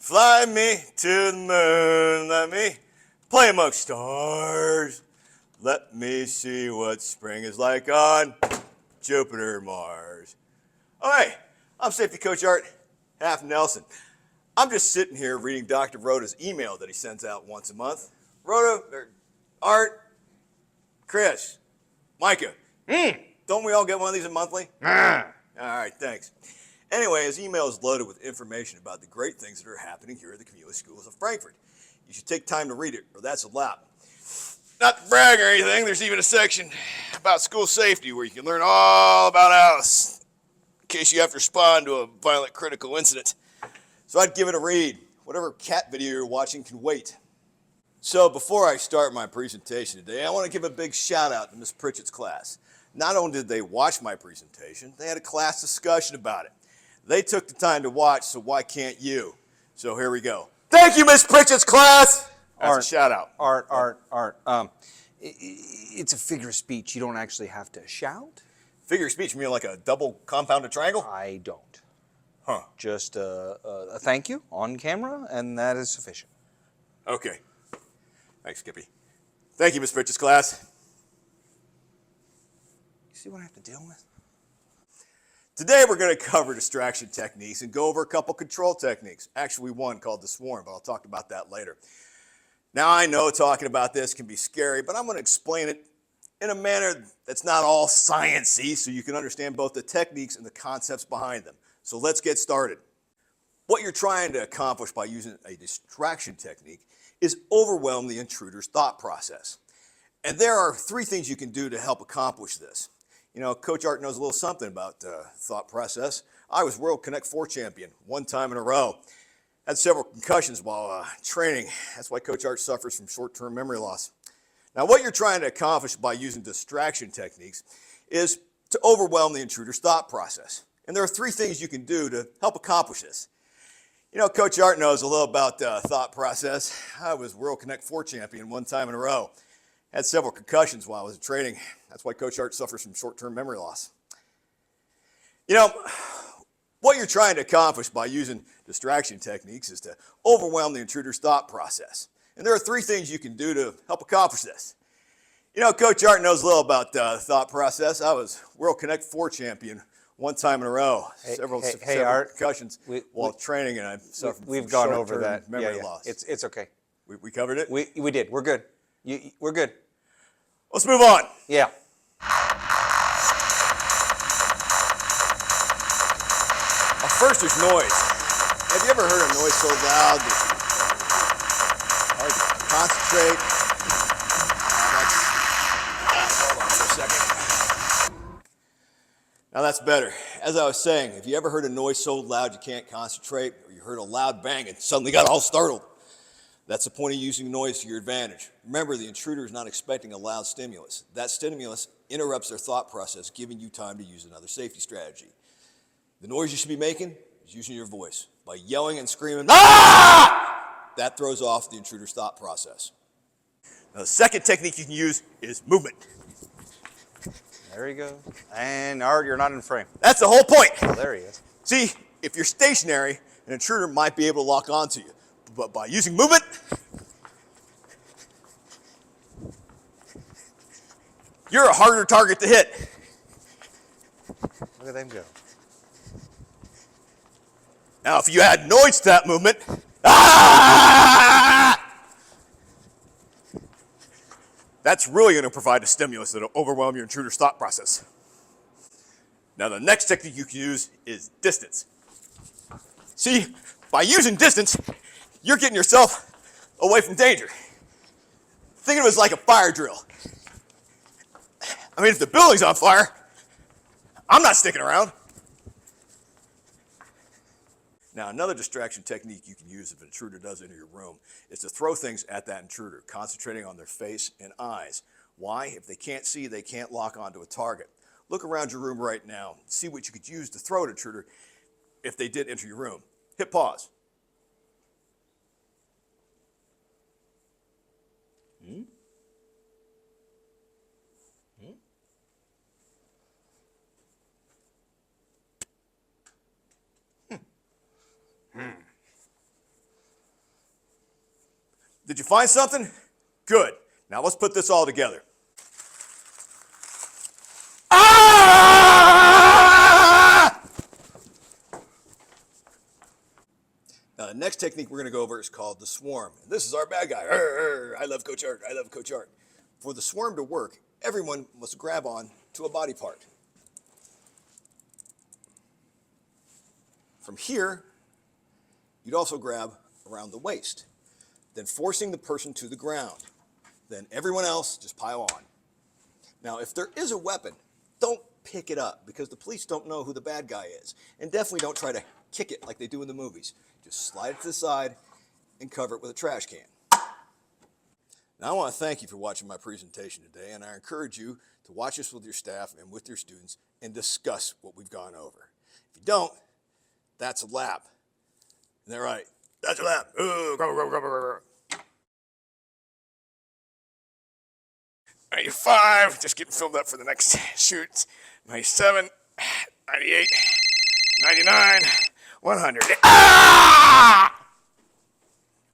Fly me to the moon, let me play amongst stars. Let me see what spring is like on Jupiter, Mars. Oh, hey, I'm Safety Coach Art, half Nelson. I'm just sitting here reading Dr. Rhoda's email that he sends out once a month. Rhoda, Art, Chris, Micah, don't we all get one of these a monthly? All right, thanks. Anyway, his email is loaded with information about the great things that are happening here at the Community Schools of Frankfort. You should take time to read it, or that's a lot. Not to brag or anything, there's even a section about school safety where you can learn all about Alice in case you have to respond to a violent critical incident. So I'd give it a read. Whatever cat video you're watching can wait. So before I start my presentation today, I want to give a big shout out to Ms. Pritchett's class. Not only did they watch my presentation, they had a class discussion about it. They took the time to watch, so why can't you? So here we go. Thank you, Ms. Pritchett's class! That's a shout out. Art. It's a figure of speech. You don't actually have to shout. Figure of speech, you mean like a double compounded triangle? I don't. Huh. Just a thank you on camera, and that is sufficient. Okay. Thanks, Skippy. Thank you, Ms. Pritchett's class. You see what I have to deal with? Today we're going to cover distraction techniques and go over a couple control techniques. Actually, one called the swarm, but I'll talk about that later. Now, I know talking about this can be scary, but I'm going to explain it in a manner that's not all science-y, so you can understand both the techniques and the concepts behind them. So let's get started. What you're trying to accomplish by using a distraction technique is overwhelm the intruder's thought process. And there are three things you can do to help accomplish this. You know, Coach Art knows a little something about thought process. I was World Connect 4 champion one time in a row. Had several concussions while training. That's why Coach Art suffers from short-term memory loss. Now, what you're trying to accomplish by using distraction techniques is to overwhelm the intruder's thought process. And there are three things you can do to help accomplish this. You know, Coach Art knows a little about thought process. I was World Connect 4 champion one time in a row. Had several concussions while I was in training. That's why Coach Art suffers from short-term memory loss. You know, what you're trying to accomplish by using distraction techniques is to overwhelm the intruder's thought process. And there are three things you can do to help accomplish this. You know, Coach Art knows a little about thought process. I was World Connect 4 champion one time in a row. Several Art, concussions while training, and I suffered from We've gone over that. memory loss. It's okay. We covered it? We did. We're good. We're good. Let's move on. Yeah. First, there's noise. Have you ever heard a noise so loud that it's hard to concentrate? Hold on for a second. Now that's better. As I was saying, have you ever heard a noise so loud you can't concentrate, or you heard a loud bang and suddenly got all startled? That's the point of using noise to your advantage. Remember, the intruder is not expecting a loud stimulus. That stimulus interrupts their thought process, giving you time to use another safety strategy. The noise you should be making is using your voice. By yelling and screaming, "Ah!" That throws off the intruder's thought process. Now, the second technique you can use is movement. There you go. And Art, you're not in frame. That's the whole point. Oh, there he is. See, if you're stationary, an intruder might be able to lock onto you. But by using movement, you're a harder target to hit. Look at them go. Now, if you add noise to that movement, that's really going to provide a stimulus that will overwhelm your intruder's thought process. Now, the next technique you can use is distance. See, by using distance, you're getting yourself away from danger. Think of it as like a fire drill. I mean, if the building's on fire, I'm not sticking around. Now, another distraction technique you can use if an intruder does enter your room is to throw things at that intruder, concentrating on their face and eyes. Why? If they can't see, they can't lock onto a target. Look around your room right now. See what you could use to throw at an intruder if they did enter your room. Hit pause. Did you find something? Good. Now let's put this all together. Ah! Now, the next technique we're going to go over is called the swarm. This is our bad guy. I love Coach Art. I love Coach Art. For the swarm to work, everyone must grab on to a body part. From here, you'd also grab around the waist, then forcing the person to the ground. Then everyone else just pile on. Now, if there is a weapon, don't pick it up because the police don't know who the bad guy is. And definitely don't try to kick it like they do in the movies. Just slide it to the side and cover it with a trash can. Now, I want to thank you for watching my presentation today, and I encourage you to watch this with your staff and with your students and discuss what we've gone over. If you don't, that's a lap. And they're right. That's a lap. Ooh, go. 95, just getting filled up for the next shoot. 97, 98, 99, 100. Ah!